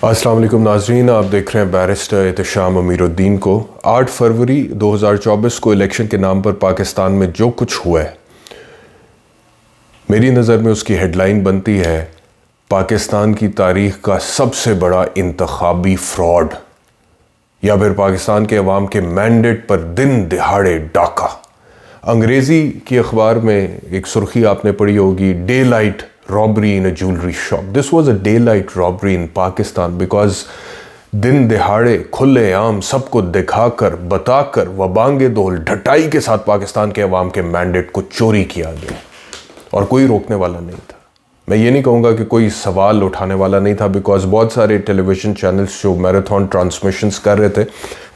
السلام علیکم ناظرین، آپ دیکھ رہے ہیں بیرسٹر احتشام امیر الدین کو۔ 8 فروری 2024 کو الیکشن کے نام پر پاکستان میں جو کچھ ہوا ہے، میری نظر میں اس کی ہیڈ لائن بنتی ہے پاکستان کی تاریخ کا سب سے بڑا انتخابی فراڈ، یا پھر پاکستان کے عوام کے مینڈیٹ پر دن دہاڑے ڈاکہ۔ انگریزی کی اخبار میں ایک سرخی آپ نے پڑھی ہوگی، day light robbery in a jewelry shop. This was a daylight robbery in Pakistan because دن دہاڑے کھلے عام سب کو دکھا کر بتا کر وبانگ دول ڈھٹائی کے ساتھ پاکستان کے عوام کے مینڈیٹ کو چوری کیا گیا اور کوئی روکنے والا نہیں تھا۔ میں یہ نہیں کہوں گا کہ کوئی سوال اٹھانے والا نہیں تھا، بیکاز بہت سارے ٹیلی ویژن چینلز جو میراتھن ٹرانسمیشنز کر رہے تھے،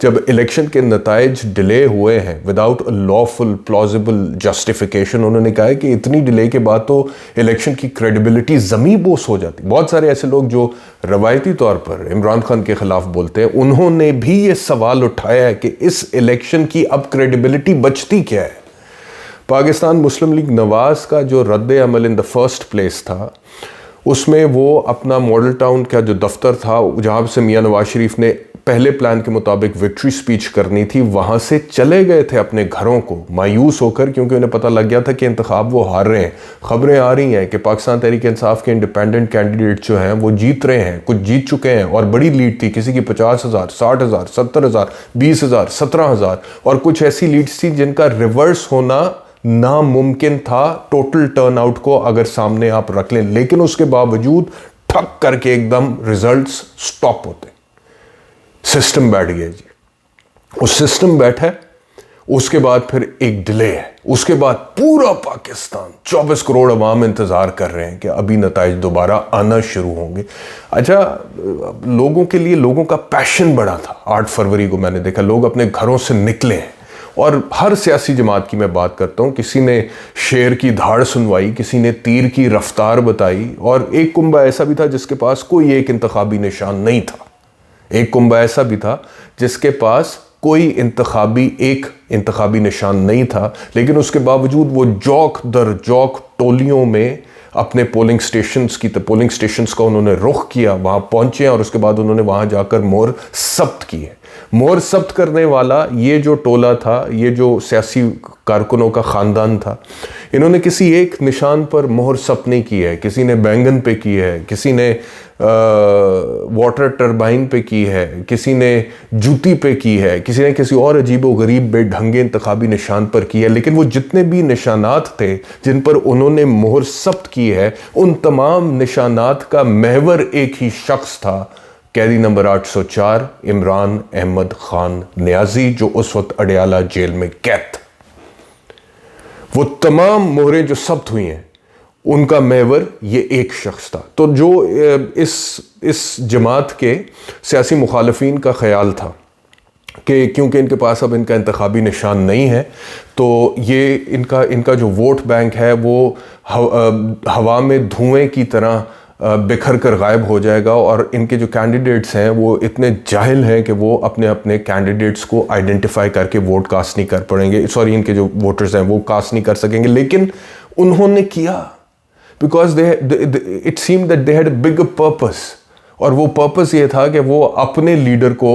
جب الیکشن کے نتائج ڈیلے ہوئے ہیں without a lawful plausible justification, انہوں نے کہا ہے کہ اتنی ڈیلے کے بعد تو الیکشن کی کریڈیبلٹی زمیں بوس ہو جاتی۔ بہت سارے ایسے لوگ جو روایتی طور پر عمران خان کے خلاف بولتے ہیں، انہوں نے بھی یہ سوال اٹھایا ہے کہ اس الیکشن کی اب کریڈیبلٹی بچتی کیا ہے۔ پاکستان مسلم لیگ نواز کا جو رد عمل ان دا فرسٹ پلیس تھا، اس میں وہ اپنا ماڈل ٹاؤن کا جو دفتر تھا جہاں سے میاں نواز شریف نے پہلے پلان کے مطابق وکٹری سپیچ کرنی تھی، وہاں سے چلے گئے تھے اپنے گھروں کو مایوس ہو کر، کیونکہ انہیں پتہ لگ گیا تھا کہ انتخاب وہ ہار رہے ہیں۔ خبریں آ رہی ہیں کہ پاکستان تحریک انصاف کے انڈیپینڈنٹ کینڈیڈیٹ جو ہیں وہ جیت رہے ہیں، کچھ جیت چکے ہیں، اور بڑی لیڈ تھی، کسی کی 50,000 60,000 70,000 20,000 17,000، اور کچھ ایسی لیڈز تھی جن کا ریورس ہونا ناممکن تھا ٹوٹل ٹرن آؤٹ کو اگر سامنے آپ رکھ لیں، لیکن اس کے باوجود ٹھک کر کے ایک دم ریزلٹس سٹاپ ہوتے۔ سسٹم بیٹھ گیا جی، اس سسٹم بیٹھا ہے، اس کے بعد پھر ایک ڈیلے ہے، اس کے بعد پورا پاکستان 24 کروڑ عوام انتظار کر رہے ہیں کہ ابھی نتائج دوبارہ آنا شروع ہوں گے۔ اچھا، لوگوں کے لیے لوگوں کا پیشن بڑا تھا۔ 8 فروری کو میں نے دیکھا لوگ اپنے گھروں سے نکلے ہیں، اور ہر سیاسی جماعت کی میں بات کرتا ہوں، کسی نے شیر کی دھاڑ سنوائی، کسی نے تیر کی رفتار بتائی، اور ایک کنبہ ایسا بھی تھا جس کے پاس کوئی ایک انتخابی نشان نہیں تھا۔ ایک کنبہ ایسا بھی تھا جس کے پاس کوئی ایک انتخابی نشان نہیں تھا، لیکن اس کے باوجود وہ جوک در جوک ٹولیوں میں اپنے پولنگ سٹیشنز کا انہوں نے رخ کیا، وہاں پہنچے، اور اس کے بعد انہوں نے وہاں جا کر مہر ثبت کی ہے۔ مہر ثبت کرنے والا یہ جو ٹولہ تھا، یہ جو سیاسی کارکنوں کا خاندان تھا، انہوں نے کسی ایک نشان پر مہر ثبت نہیں کی ہے۔ کسی نے بینگن پہ کی ہے، کسی نے واٹر ٹربائن پہ کی ہے، کسی نے جوتی پہ کی ہے، کسی نے کسی اور عجیب و غریب بے ڈھنگے انتخابی نشان پر کی ہے، لیکن وہ جتنے بھی نشانات تھے جن پر انہوں نے مہر ثبت کی ہے، ان تمام نشانات کا محور ایک ہی شخص تھا، قیدی نمبر 804 عمران احمد خان نیازی، جو اس وقت اڈیالہ جیل میں قید تھا۔ وہ تمام مہریں جو ثبت ہوئی ہیں، ان کا محور یہ ایک شخص تھا۔ تو جو اس جماعت کے سیاسی مخالفین کا خیال تھا کہ کیونکہ ان کے پاس اب ان کا انتخابی نشان نہیں ہے، تو یہ ان کا جو ووٹ بینک ہے وہ ہوا میں دھوئیں کی طرح بکھر کر غائب ہو جائے گا، اور ان کے جو کینڈیڈیٹس ہیں وہ اتنے جاہل ہیں کہ وہ اپنے کینڈیڈیٹس کو آئیڈینٹیفائی کر کے ووٹ کاسٹ نہیں کر پڑیں گے، ان کے جو ووٹرز ہیں وہ کاسٹ نہیں کر سکیں گے۔ لیکن انہوں نے کیا، because it same that they had a big purpose, اور وہ پرپس یہ تھا کہ وہ اپنے لیڈر کو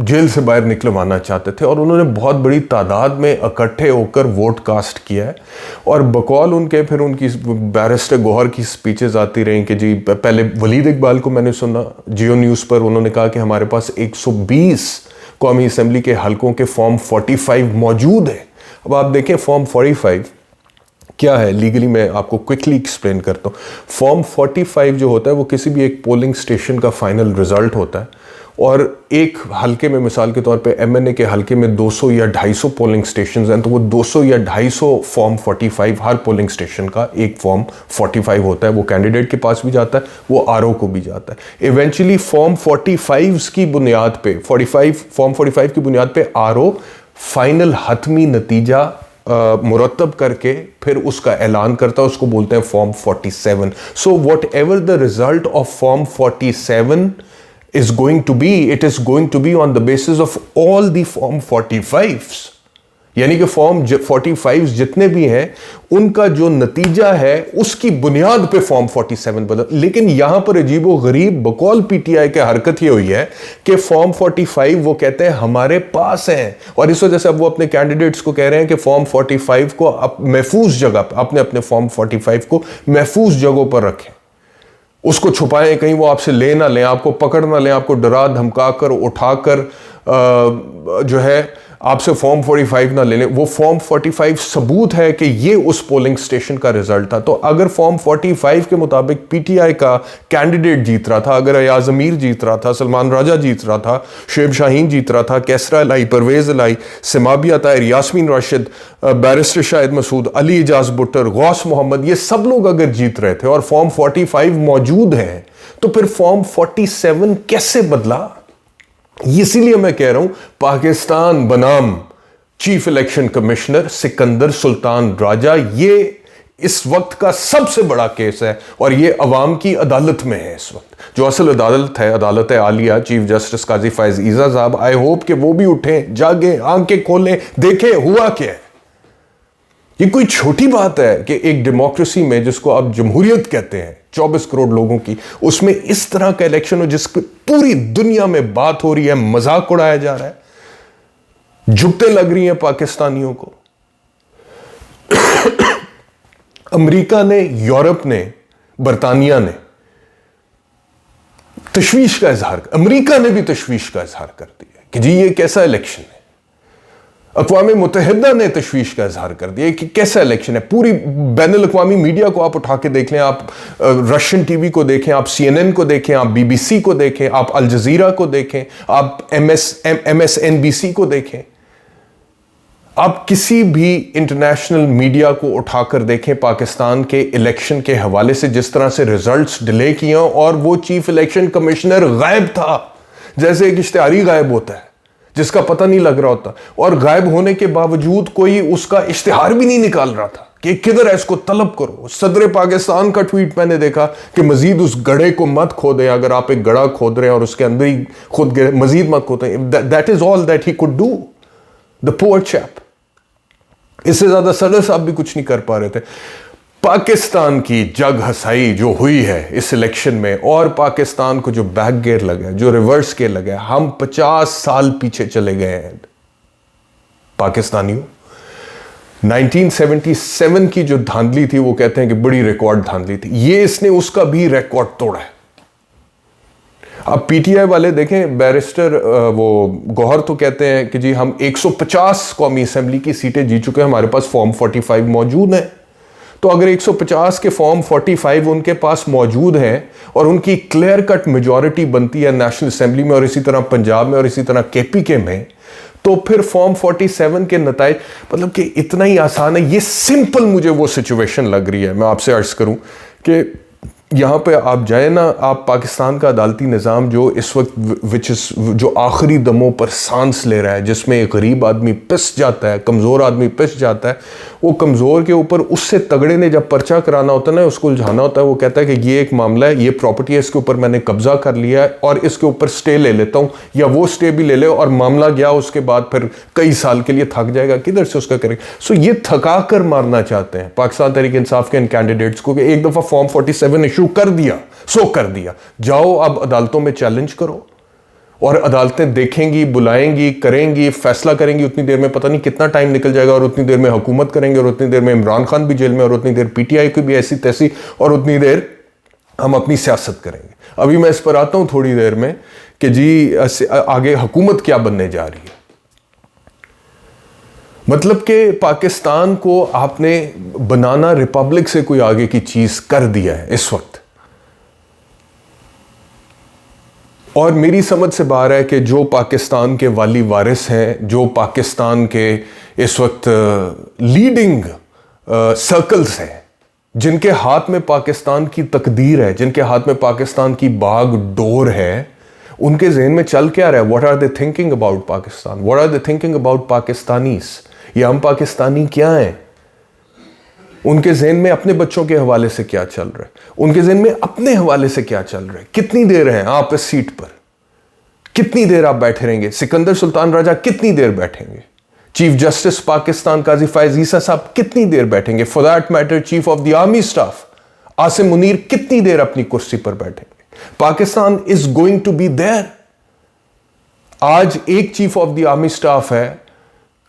جیل سے باہر نکلوانا چاہتے تھے، اور انہوں نے بہت بڑی تعداد میں اکٹھے ہو کر ووٹ کاسٹ کیا ہے۔ اور بقول ان کے پھر ان کی بیرسٹر گوہر کی سپیچز آتی رہیں کہ جی، پہلے ولید اقبال کو میں نے سنا جیو نیوز پر، انہوں نے کہا کہ ہمارے پاس 120 قومی اسمبلی کے حلقوں کے فارم 45 موجود ہیں۔ اب آپ دیکھیں فارم 45 کیا ہے لیگلی، میں آپ کو کوئکلی ایکسپلین کرتا ہوں۔ فارم 45 جو ہوتا ہے وہ کسی بھی ایک پولنگ سٹیشن کا فائنل رزلٹ ہوتا ہے، اور ایک حلقے میں مثال کے طور پہ ایم این اے کے حلقے میں 200 یا 250 پولنگ سٹیشنز ہیں، تو وہ 200 یا 250 فارم 45 ہر پولنگ سٹیشن کا ایک فارم 45 ہوتا ہے، وہ کینڈیڈیٹ کے پاس بھی جاتا ہے، وہ آر او کو بھی جاتا ہے۔ ایونچولی فارم 45 کی بنیاد پہ فارم 45 کی بنیاد پہ آر او فائنل حتمی نتیجہ مرتب کر کے پھر اس کا اعلان کرتا ہے، اس کو بولتے ہیں form 47۔ So what ever the result of form 47 is going to be, it is going to be on the basis of all the form 45s. یعنی کہ فارم 45 جتنے بھی ہیں ان کا جو نتیجہ ہے اس کی بنیاد پہ فارم 47 بدل. لیکن یہاں پر عجیب و غریب بقول پی ٹی آئی کے حرکت یہ ہوئی ہے کہ فارم 45 وہ کہتے ہیں ہمارے پاس ہیں, اور اس وجہ سے اب وہ اپنے کینڈیڈیٹس کو کہہ رہے ہیں کہ فارم 45 کو محفوظ جگہ پہ, اپنے فارم 45 کو محفوظ جگہوں پر رکھیں, اس کو چھپائیں, کہیں وہ آپ سے لے نہ لیں, آپ کو پکڑ نہ لیں, آپ کو ڈرا دھمکا کر اٹھا کر جو ہے آپ سے فارم 45 نہ لے لیں. وہ فارم 45 ثبوت ہے کہ یہ اس پولنگ سٹیشن کا رزلٹ تھا. تو اگر فارم 45 کے مطابق پی ٹی آئی کا کینڈیڈیٹ جیت رہا تھا, اگر ایاز امیر جیت رہا تھا, سلمان راجہ جیت رہا تھا, شعیب شاہین جیت رہا تھا, کیسرا الہی, پرویز الہی, سمابیہ طاہر, یاسمین راشد, بیرسٹر شاہد مسعود, علی اعجاز بٹر, غوث محمد, یہ سب لوگ اگر جیت رہے تھے اور فارم 45 موجود ہیں تو پھر فارم 47 کیسے بدلا؟ اسی لیے میں کہہ رہا ہوں پاکستان بنام chief election commissioner Sikandar Sultan Raja یہ اس وقت کا سب سے بڑا کیس ہے, اور یہ عوام کی عدالت میں ہے اس وقت. جو اصل عدالت ہے, عدالت عالیہ, چیف جسٹس قاضی فائز عیسیٰ صاحب, آئی ہوپ کہ وہ بھی اٹھیں, جاگیں, آنکھیں کھولیں, دیکھیں ہوا کیا ہے. یہ کوئی چھوٹی بات ہے کہ ایک ڈیموکریسی میں جس کو آپ جمہوریت کہتے ہیں 24 کروڑ لوگوں کی, اس میں اس طرح کا الیکشن ہو جس کی پوری دنیا میں بات ہو رہی ہے, مذاق اڑایا جا رہا ہے, جھکتے لگ رہی ہیں پاکستانیوں کو. امریکہ نے, یورپ نے, برطانیہ نے تشویش کا اظہار, امریکہ نے بھی تشویش کا اظہار کر دیا کہ جی یہ کیسا الیکشن ہے. اقوام متحدہ نے تشویش کا اظہار کر دیا کہ کیسا الیکشن ہے. پوری بین الاقوامی میڈیا کو آپ اٹھا کے دیکھ لیں, آپ رشین ٹی وی کو دیکھیں, آپ سی این این کو دیکھیں, آپ بی بی سی کو دیکھیں, آپ الجزیرہ کو دیکھیں, آپ M S N B C کو دیکھیں, آپ کسی بھی انٹرنیشنل میڈیا کو اٹھا کر دیکھیں پاکستان کے الیکشن کے حوالے سے جس طرح سے ریزلٹس ڈیلے کیے ہیں, اور وہ چیف الیکشن کمشنر غائب تھا, جیسے ایک اشتہاری غائب ہوتا ہے جس کا پتہ نہیں لگ رہا ہوتا, اور غائب ہونے کے باوجود کوئی اس کا اشتہار بھی نہیں نکال رہا تھا کہ کدھر ہے, اس کو طلب کرو. صدر پاکستان کا ٹویٹ میں نے دیکھا کہ مزید اس گڑھے کو مت کھودیں, اگر آپ ایک گڑھا کھود رہے ہیں اور اس کے اندر ہی خود گرے, مزید مت کھودیں. That is all that he could do, the poor chap. اس سے زیادہ صدر صاحب بھی کچھ نہیں کر پا رہے تھے. پاکستان کی جگ ہسائی جو ہوئی ہے اس الیکشن میں, اور پاکستان کو جو بیک گیئر لگا, جو ریورس گیئر لگا, ہم 50 سال پیچھے چلے گئے ہیں پاکستانیوں. 1977 کی جو دھاندلی تھی وہ کہتے ہیں کہ بڑی ریکارڈ دھاندلی تھی, یہ اس نے اس کا بھی ریکارڈ توڑا ہے. اب پی ٹی آئی والے دیکھیں, بیرسٹر وہ گوہر تو کہتے ہیں کہ جی ہم 150 قومی اسمبلی کی سیٹیں جیت چکے ہیں, ہمارے پاس فارم 45 موجود ہیں. تو اگر 150 کے فارم 45 ان کے پاس موجود ہیں اور ان کی کلیئر کٹ میجورٹی بنتی ہے نیشنل اسمبلی میں, اور اسی طرح پنجاب میں, اور اسی طرح کے پی کے میں, تو پھر فارم 47 کے نتائج مطلب کہ اتنا ہی آسان ہے. یہ سمپل مجھے وہ سچویشن لگ رہی ہے. میں آپ سے عرض کروں کہ یہاں پہ آپ جائیں نا, آپ پاکستان کا عدالتی نظام جو اس وقت جو آخری دموں پر سانس لے رہا ہے, جس میں ایک غریب آدمی پس جاتا ہے, کمزور آدمی پس جاتا ہے, وہ کمزور کے اوپر اس سے تگڑے نے جب پرچہ کرانا ہوتا ہے نا, اس کو الجھانا ہوتا ہے, وہ کہتا ہے کہ یہ ایک معاملہ ہے, یہ پراپرٹی ہے, اس کے اوپر میں نے قبضہ کر لیا ہے اور اس کے اوپر سٹے لے لیتا ہوں, یا وہ سٹے بھی لے لے اور معاملہ گیا اس کے بعد پھر کئی سال کے لیے تھک جائے گا, کدھر سے اس کا کرے. سو یہ تھکا کر مارنا چاہتے ہیں پاکستان تحریک انصاف کے ان کینڈیڈیٹس کو کہ ایک دفعہ فارم 47 ایشو کر دیا سو کر دیا, جاؤ اب عدالتوں میں چیلنج کرو, اور عدالتیں دیکھیں گی, بلائیں گی, کریں گی, فیصلہ کریں گی. اتنی دیر میں پتہ نہیں کتنا ٹائم نکل جائے گا, اور اتنی دیر میں حکومت کریں گے, اور اتنی دیر میں عمران خان بھی جیل میں, اور اتنی دیر پی ٹی آئی کی بھی ایسی تیسی, اور اتنی دیر ہم اپنی سیاست کریں گے. ابھی میں اس پر آتا ہوں تھوڑی دیر میں کہ جی آگے حکومت کیا بننے جا رہی ہے. مطلب کہ پاکستان کو آپ نے بنانا ریپبلک سے کوئی آگے کی چیز کر دیا ہے اس وقت, اور میری سمجھ سے باہر ہے کہ جو پاکستان کے والی وارث ہیں, جو پاکستان کے اس وقت لیڈنگ سرکلز ہیں, جن کے ہاتھ میں پاکستان کی تقدیر ہے, جن کے ہاتھ میں پاکستان کی باغ ڈور ہے, ان کے ذہن میں چل کیا رہا ہے؟ What are they thinking about Pakistan, what are they thinking about Pakistanis, یا ہم پاکستانی کیا ہیں؟ ان کے ذہن میں اپنے بچوں کے حوالے سے کیا چل رہا ہے, ان کے ذہن میں اپنے حوالے سے کیا چل رہا ہے, کتنی دیر ہیں آپ اس سیٹ پر, کتنی دیر آپ بیٹھے رہیں گے, سکندر سلطان راجہ کتنی دیر بیٹھیں گے, چیف جسٹس پاکستان قاضی فائز عیسیٰ صاحب کتنی دیر بیٹھیں گے؟ For that matter chief of the army staff Asim Munir کتنی دیر اپنی کرسی پر بیٹھیں گے؟ Pakistan is going to be there. آج ایک chief of the army staff ہے،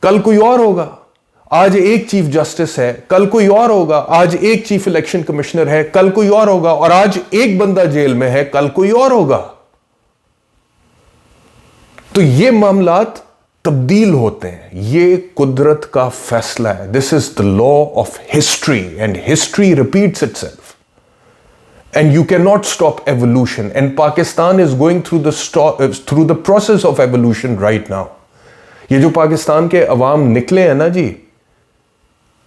کل کوئی اور ہوگا. آج ایک چیف جسٹس ہے، کل کوئی اور ہوگا. آج ایک چیف الیکشن کمشنر ہے، کل کوئی اور ہوگا. اور آج ایک بندہ جیل میں ہے، کل کوئی اور ہوگا. تو یہ معاملات تبدیل ہوتے ہیں. یہ قدرت کا فیصلہ ہے. This is the law of history and history repeats itself. And you cannot stop evolution. And Pakistan is going through the process of evolution right now. یہ جو پاکستان کے عوام نکلے ہیں نا جی،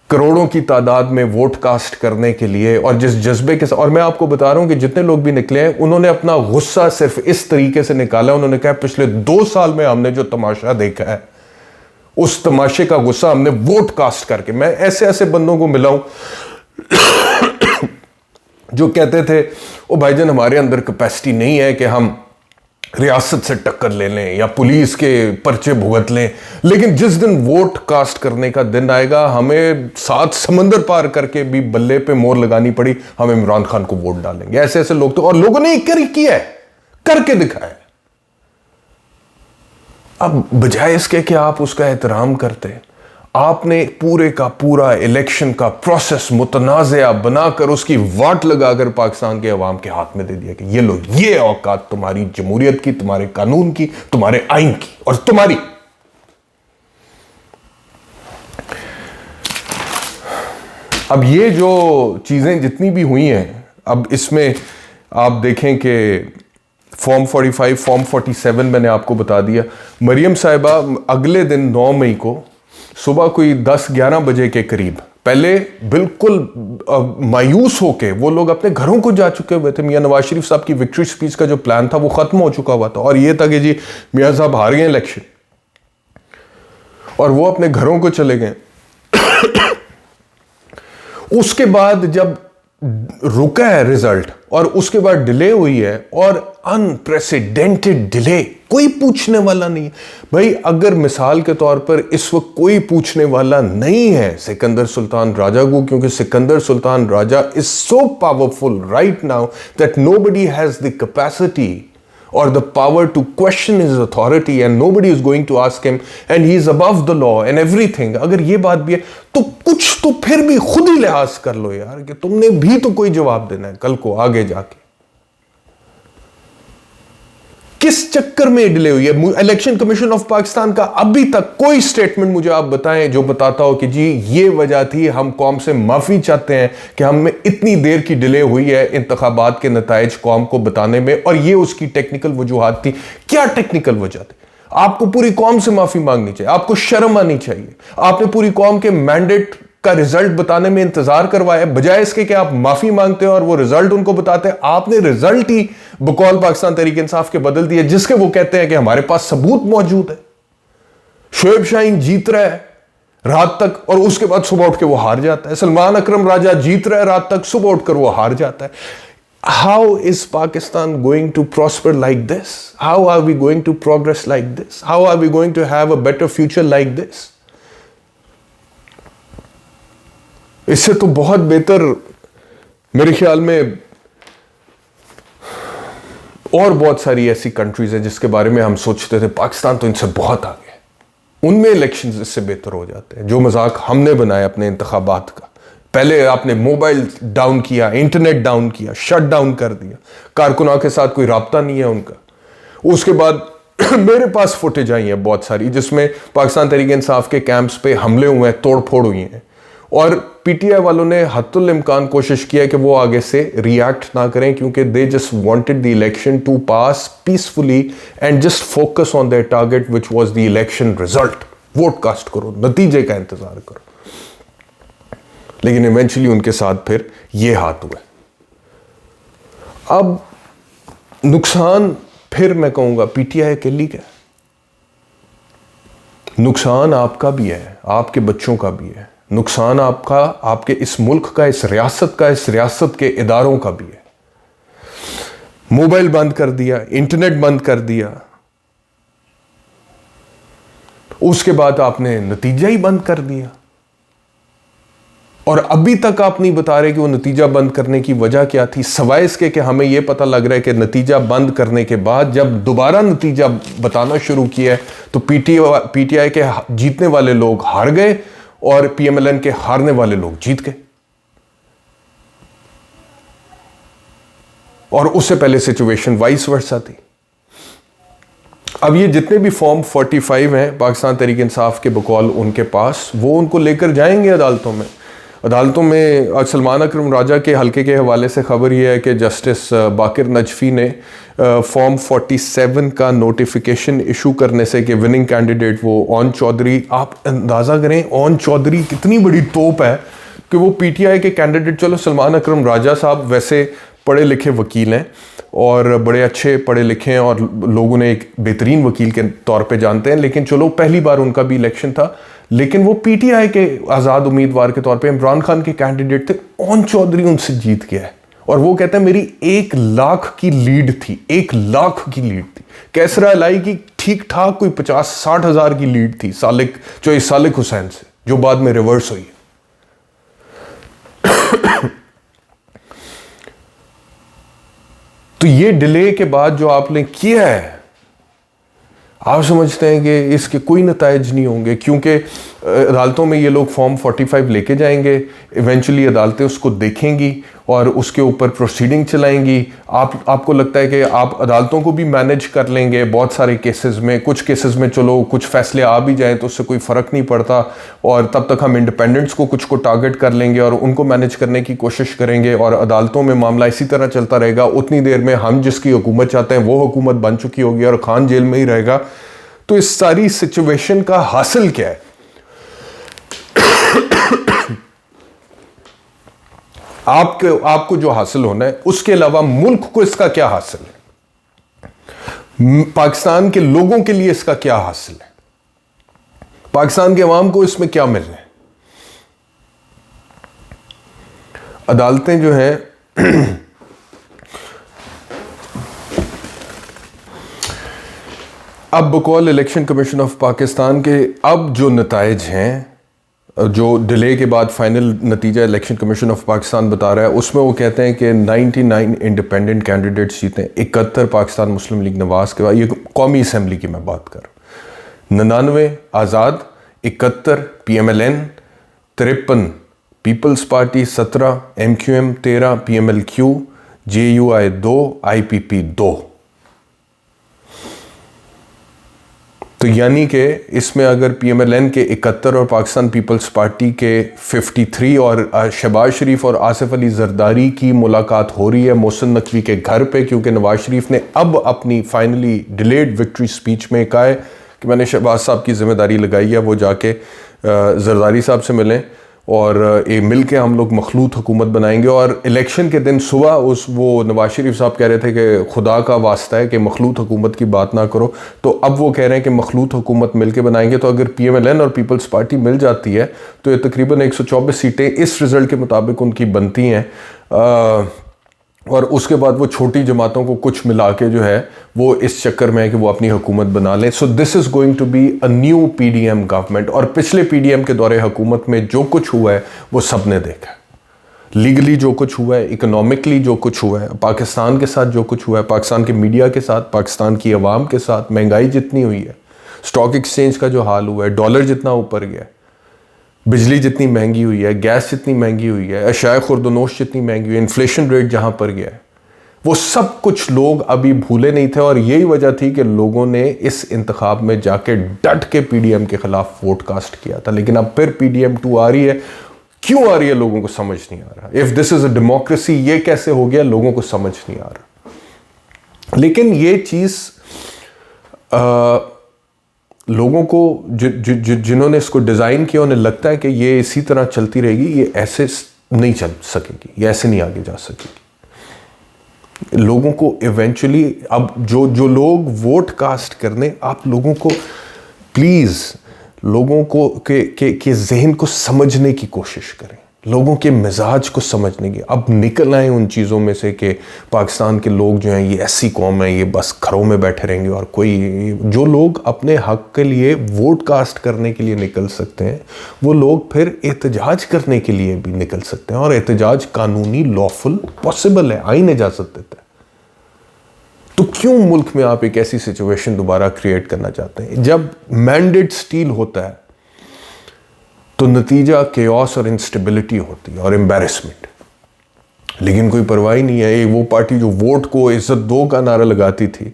کروڑوں کی تعداد میں ووٹ کاسٹ کرنے کے لیے، اور جس جذبے کے ساتھ، اور میں آپ کو بتا رہا ہوں کہ جتنے لوگ بھی نکلے ہیں انہوں نے اپنا غصہ صرف اس طریقے سے نکالا. انہوں نے کہا پچھلے 2 سال میں ہم نے جو تماشا دیکھا ہے، اس تماشے کا غصہ ہم نے ووٹ کاسٹ کر کے. میں ایسے بندوں کو ملا ہوں جو کہتے تھے او بھائی جان ہمارے اندر کیپیسٹی نہیں ہے کہ ہم ریاست سے ٹکر لے لیں یا پولیس کے پرچے بھگت لیں، لیکن جس دن ووٹ کاسٹ کرنے کا دن آئے گا ہمیں 7 سمندر پار کر کے بھی بلے پہ مور لگانی پڑی، ہم عمران خان کو ووٹ ڈالیں گے. ایسے لوگ تو، اور لوگوں نے کیا ہے، کر کے دکھایا. اب بجائے اس کے کہ آپ اس کا احترام کرتے، آپ نے پورے کا پورا الیکشن کا پروسیس متنازعہ بنا کر اس کی واٹ لگا کر پاکستان کے عوام کے ہاتھ میں دے دیا کہ یہ لو، یہ اوقات تمہاری جمہوریت کی، تمہارے قانون کی، تمہارے آئین کی اور تمہاری. اب یہ جو چیزیں جتنی بھی ہوئی ہیں، اب اس میں آپ دیکھیں کہ فارم 45 فارم 47 میں نے آپ کو بتا دیا. مریم صاحبہ اگلے دن 9 مئی کو صبح کوئی 10-11 بجے کے قریب، پہلے بالکل مایوس ہو کے وہ لوگ اپنے گھروں کو جا چکے ہوئے تھے. میاں نواز شریف صاحب کی وکٹری سپیچ کا جو پلان تھا وہ ختم ہو چکا ہوا تھا، اور یہ تھا کہ جی میاں صاحب ہار گئے الیکشن، اور وہ اپنے گھروں کو چلے گئے. اس کے بعد جب رکا ہے رزلٹ اور اس کے بعد ڈیلے ہوئی ہے، اور انپریسیڈنٹڈ ڈیلے، کوئی پوچھنے والا نہیں. بھائی اگر مثال کے طور پر اس وقت کوئی پوچھنے والا نہیں ہے سکندر سلطان راجہ کو، کیونکہ Sikandar Sultan Raja is so powerful right now that nobody has the capacity or the power to question his authority, and nobody is going to ask him, and he is above the law and everything. اگر یہ بات بھی ہے تو کچھ تو پھر بھی خود ہی لحاظ کر لو یار، کہ تم نے بھی تو کوئی جواب دینا ہے کل کو آگے جا کے. کس چکر میں ڈیلے ہوئی ہے؟ الیکشن کمیشن آف پاکستان کا ابھی تک کوئی سٹیٹمنٹ مجھے آپ بتائیں جو بتاتا ہو کہ جی یہ وجہ تھی، ہم قوم سے معافی چاہتے ہیں کہ ہم میں اتنی دیر کی ڈیلے ہوئی ہے انتخابات کے نتائج قوم کو بتانے میں، اور یہ اس کی ٹیکنیکل وجوہات تھی. کیا ٹیکنیکل وجہ تھی؟ آپ کو پوری قوم سے معافی مانگنی چاہیے، آپ کو شرم آنی چاہیے. آپ نے پوری قوم کے مینڈیٹ کا رزلٹ بتانے میں انتظار کروایا، بجائے اس کے کہ آپ معافی مانگتے ہیں اور وہ رزلٹ ان کو بتاتے ہیں. آپ نے رزلٹ ہی بقول پاکستان تحریک انصاف کے بدل دیے، جس کے وہ کہتے ہیں کہ ہمارے پاس ثبوت موجود ہے. شعیب شاہین جیت رہا ہے رات تک، اور اس کے بعد صبح اٹھ کے وہ ہار جاتا ہے. سلمان اکرم راجہ جیت رہا ہے رات تک، صبح اٹھ کر وہ ہار جاتا ہے. How is Pakistan going to prosper like this? How are we going to progress like this? How are we going to have a better future like this? اس سے تو بہت بہتر میرے خیال میں اور بہت ساری ایسی کنٹریز ہیں جس کے بارے میں ہم سوچتے تھے پاکستان تو ان سے بہت آگے ہے، ان میں الیکشنز اس سے بہتر ہو جاتے ہیں. جو مذاق ہم نے بنایا اپنے انتخابات کا، پہلے آپ نے موبائل ڈاؤن کیا، انٹرنیٹ ڈاؤن کیا، شٹ ڈاؤن کر دیا، کارکنوں کے ساتھ کوئی رابطہ نہیں ہے ان کا. اس کے بعد میرے پاس فوٹیج آئی ہیں بہت ساری جس میں پاکستان تحریک انصاف کے کیمپس پہ حملے ہوئے ہیں، توڑ پھوڑ ہوئی ہیں، اور پی ٹی آئی والوں نے حتی الامکان کوشش کیا کہ وہ آگے سے ریاکٹ نہ کریں، کیونکہ they just wanted the election to pass peacefully and just focus on their target which was the election result. Vote cast کرو، نتیجے کا انتظار کرو. لیکن ایونچولی ان کے ساتھ پھر یہ ہاتھ ہوئے. اب نقصان پھر میں کہوں گا پی ٹی آئی کے لیے کیا، نقصان آپ کا بھی ہے، آپ کے بچوں کا بھی ہے، نقصان آپ کا، آپ کے اس ملک کا، اس ریاست کا، اس ریاست کے اداروں کا بھی ہے. موبائل بند کر دیا، انٹرنیٹ بند کر دیا، اس کے بعد آپ نے نتیجہ ہی بند کر دیا، اور ابھی تک آپ نہیں بتا رہے کہ وہ نتیجہ بند کرنے کی وجہ کیا تھی، سوائے اس کے کہ ہمیں یہ پتہ لگ رہا ہے کہ نتیجہ بند کرنے کے بعد جب دوبارہ نتیجہ بتانا شروع کیا ہے تو پی ٹی آئی کے جیتنے والے لوگ ہار گئے اور پی ایم ایل این کے ہارنے والے لوگ جیت گئے. اور اس سے پہلے سچویشن وائس ورسا تھی. اب یہ جتنے بھی فارم 45 ہیں پاکستان تحریک انصاف کے بقول ان کے پاس، وہ ان کو لے کر جائیں گے عدالتوں میں. سلمان اکرم راجہ کے حلقے کے حوالے سے خبر یہ ہے کہ جسٹس باقر نجفی نے فارم 47 کا نوٹیفیکیشن ایشو کرنے سے کہ وننگ کینڈیڈیٹ وہ اون چودھری، آپ اندازہ کریں اون چودھری کتنی بڑی توپ ہے کہ وہ پی ٹی آئی کے کینڈیڈیٹ. چلو سلمان اکرم راجہ صاحب ویسے پڑھے لکھے وکیل ہیں اور بڑے اچھے پڑھے لکھے ہیں اور لوگوں نے ایک بہترین وکیل کے طور پہ جانتے ہیں، لیکن چلو پہلی بار ان کا بھی الیکشن تھا، لیکن وہ پی ٹی آئی کے آزاد امیدوار کے طور پہ عمران خان کے کینڈیڈیٹ تھے. اون چودھری ان سے جیت گیا ہے اور وہ کہتے ہیں میری 1 لاکھ کی لیڈ تھی، 1 لاکھ کی لیڈ تھی. کیسرا الائی کی ٹھیک ٹھاک کوئی 50-60 ہزار کی لیڈ تھی سالک حسین سے، جو بعد میں ریورس ہوئی. تو یہ ڈیلے کے بعد جو آپ نے کیا ہے، آپ سمجھتے ہیں کہ اس کے کوئی نتائج نہیں ہوں گے، کیونکہ عدالتوں میں یہ لوگ فارم 45 لے کے جائیں گے، ایونچولی عدالتیں اس کو دیکھیں گی اور اس کے اوپر پروسیڈنگ چلائیں گی. آپ کو لگتا ہے کہ آپ عدالتوں کو بھی مینیج کر لیں گے بہت سارے کیسز میں، کچھ کیسز میں چلو کچھ فیصلے آ بھی جائیں تو اس سے کوئی فرق نہیں پڑتا، اور تب تک ہم انڈیپینڈنٹس کو کچھ کو ٹارگٹ کر لیں گے اور ان کو مینیج کرنے کی کوشش کریں گے، اور عدالتوں میں معاملہ اسی طرح چلتا رہے گا. اتنی دیر میں ہم جس کی حکومت چاہتے ہیں وہ حکومت بن چکی ہوگی اور خان جیل میں ہی رہے گا. تو اس ساری سچویشن کا حاصل کیا ہے؟ آپ کو جو حاصل ہونا ہے اس کے علاوہ ملک کو اس کا کیا حاصل ہے، پاکستان کے لوگوں کے لیے اس کا کیا حاصل ہے، پاکستان کے عوام کو اس میں کیا ملنا ہے. عدالتیں جو ہیں اب بقول الیکشن کمیشن آف پاکستان کے اب جو نتائج ہیں، جو ڈیلے کے بعد فائنل نتیجہ الیکشن کمیشن آف پاکستان بتا رہا ہے، اس میں وہ کہتے ہیں کہ 99 انڈیپینڈنٹ کینڈیڈیٹس جیتے ہیں، 71 پاکستان مسلم لیگ نواز کے بعد، یہ قومی اسمبلی کی میں بات کر رہا ہوں، 99 آزاد، 71 P M L N, 53 peoples party, 17 M Q M, 13 P M L Q, J U I 2، I P P 2. تو یعنی کہ اس میں اگر پی ایم ایل این کے 71 اور پاکستان پیپلز پارٹی کے 53 اور شہباز شریف اور آصف علی زرداری کی ملاقات ہو رہی ہے محسن نقوی کے گھر پہ، کیونکہ نواز شریف نے اب اپنی فائنلی ڈیلیڈ وکٹری سپیچ میں کہا ہے کہ میں نے شہباز صاحب کی ذمہ داری لگائی ہے وہ جا کے زرداری صاحب سے ملیں اور مل کے ہم لوگ مخلوط حکومت بنائیں گے. اور الیکشن کے دن صبح وہ نواز شریف صاحب کہہ رہے تھے کہ خدا کا واسطہ ہے کہ مخلوط حکومت کی بات نہ کرو، تو اب وہ کہہ رہے ہیں کہ مخلوط حکومت مل کے بنائیں گے. تو اگر پی ایم ایل این اور پیپلز پارٹی مل جاتی ہے تو یہ تقریباً 124 سیٹیں اس رزلٹ کے مطابق ان کی بنتی ہیں، اور اس کے بعد وہ چھوٹی جماعتوں کو کچھ ملا کے جو ہے وہ اس چکر میں ہے کہ وہ اپنی حکومت بنا لیں. So this is going to be a new P D M government. اور پچھلے پی ڈی ایم کے دور حکومت میں جو کچھ ہوا ہے وہ سب نے دیکھا ہے، لیگلی جو کچھ ہوا ہے، اکنامکلی جو کچھ ہوا ہے، پاکستان کے ساتھ جو کچھ ہوا ہے، پاکستان کے میڈیا کے ساتھ، پاکستان کی عوام کے ساتھ، مہنگائی جتنی ہوئی ہے، سٹاک ایکسچینج کا جو حال ہوا ہے، ڈالر جتنا اوپر گیا ہے، بجلی جتنی مہنگی ہوئی ہے، گیس جتنی مہنگی ہوئی ہے، اشیاء خورد و نوش جتنی مہنگی ہوئی ہے، انفلیشن ریٹ جہاں پر گیا ہے، وہ سب کچھ لوگ ابھی بھولے نہیں تھے. اور یہی وجہ تھی کہ لوگوں نے اس انتخاب میں جا کے ڈٹ کے پی ڈی ایم کے خلاف ووٹ کاسٹ کیا تھا. لیکن اب پھر پی ڈی ایم 2 آ رہی ہے، کیوں آ رہی ہے لوگوں کو سمجھ نہیں آ رہا. If this is a democracy, یہ کیسے ہو گیا لوگوں کو سمجھ نہیں آ رہا. لیکن یہ چیز لوگوں کو جنہوں نے اس کو ڈیزائن کیا انہیں لگتا ہے کہ یہ اسی طرح چلتی رہے گی، یہ ایسے نہیں چل سکے گی، یہ ایسے نہیں آگے جا سکے گی. لوگوں کو ایونچولی اب جو لوگ ووٹ کاسٹ کرنے، آپ لوگوں کو پلیز لوگوں کو کے ذہن کو سمجھنے کی کوشش کریں. لوگوں کے مزاج کو سمجھنے کی. اب نکل آئیں ان چیزوں میں سے کہ پاکستان کے لوگ جو ہیں یہ ایسی قوم ہے، یہ بس گھروں میں بیٹھے رہیں گے، اور کوئی جو لوگ اپنے حق کے لیے ووٹ کاسٹ کرنے کے لیے نکل سکتے ہیں وہ لوگ پھر احتجاج کرنے کے لیے بھی نکل سکتے ہیں، اور احتجاج قانونی لافل پاسبل ہے، آئین اجازت دیتا ہے. تو کیوں ملک میں آپ ایک ایسی سچویشن دوبارہ کریٹ کرنا چاہتے ہیں؟ جب مینڈیٹ سٹیل ہوتا ہے تو نتیجہ کیوس اور انسٹیبلٹی ہوتی ہے اور امبیرسمنٹ. لیکن کوئی پرواہ نہیں ہے. وہ پارٹی جو ووٹ کو عزت دو کا نعرہ لگاتی تھی،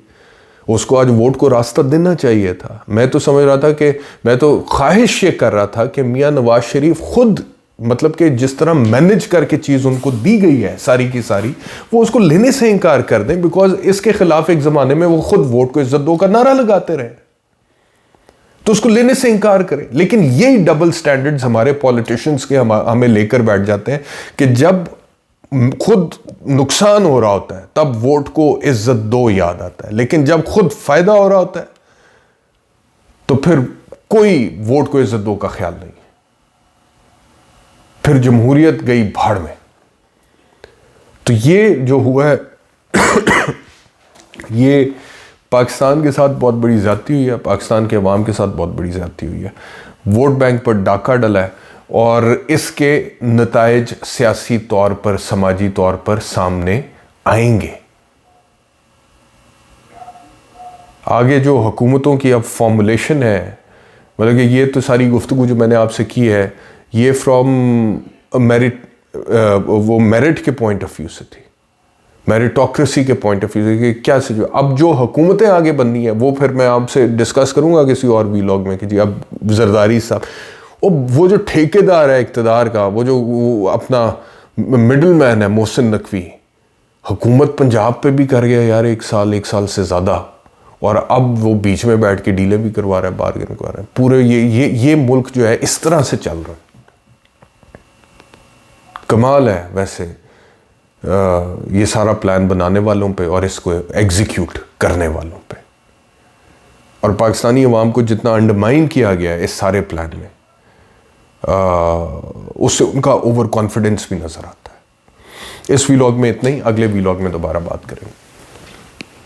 اس کو آج ووٹ کو راستہ دینا چاہیے تھا. میں تو سمجھ رہا تھا کہ میں تو خواہش یہ کر رہا تھا کہ میاں نواز شریف خود، مطلب کہ جس طرح مینج کر کے چیز ان کو دی گئی ہے ساری کی ساری، وہ اس کو لینے سے انکار کر دیں، بیکاز اس کے خلاف ایک زمانے میں وہ خود ووٹ کو عزت دو کا نعرہ لگاتے رہے، تو اس کو لینے سے انکار کریں. لیکن یہی ڈبل سٹینڈرڈز ہمارے پولیٹیشنز کے ہمیں لے کر بیٹھ جاتے ہیں کہ جب خود نقصان ہو رہا ہوتا ہے تب ووٹ کو عزت دو یاد آتا ہے، لیکن جب خود فائدہ ہو رہا ہوتا ہے تو پھر کوئی ووٹ کو عزت دو کا خیال نہیں. پھر جمہوریت گئی بھاڑ میں. تو یہ جو ہوا ہے یہ پاکستان کے ساتھ بہت بڑی زیادتی ہوئی ہے، پاکستان کے عوام کے ساتھ بہت بڑی زیادتی ہوئی ہے. ووٹ بینک پر ڈاکہ ڈلا ہے اور اس کے نتائج سیاسی طور پر، سماجی طور پر سامنے آئیں گے. آگے جو حکومتوں کی اب فارمولیشن ہے، مطلب کہ یہ تو ساری گفتگو جو میں نے آپ سے کی ہے یہ فرام میرٹ، وہ میرٹ کے پوائنٹ آف ویو سے تھی، میریٹوکریسی کے پوائنٹ آف ویو سے کہ کیا سے جو اب جو حکومتیں آگے بننی ہیں وہ پھر میں آپ سے ڈسکس کروں گا کسی اور ویلاگ میں کہ جی اب زرداری صاحب، وہ جو ٹھیکیدار ہے اقتدار کا، وہ جو اپنا مڈل مین ہے محسن نقوی، حکومت پنجاب پہ بھی کر گیا یار ایک سال سے زیادہ، اور اب وہ بیچ میں بیٹھ کے ڈیلیں بھی کروا رہا ہے، بارگن کروا رہا ہے. پورے یہ ملک جو ہے اس طرح سے چل رہا ہے. کمال ہے ویسے یہ سارا پلان بنانے والوں پہ اور اس کو ایگزیکیوٹ کرنے والوں پہ. اور پاکستانی عوام کو جتنا انڈرمائن کیا گیا ہے اس سارے پلان میں، اس سے ان کا اوور کانفیڈنس بھی نظر آتا ہے. اس ویلاگ میں اتنا ہی، اگلے ویلاگ میں دوبارہ بات کریں گے.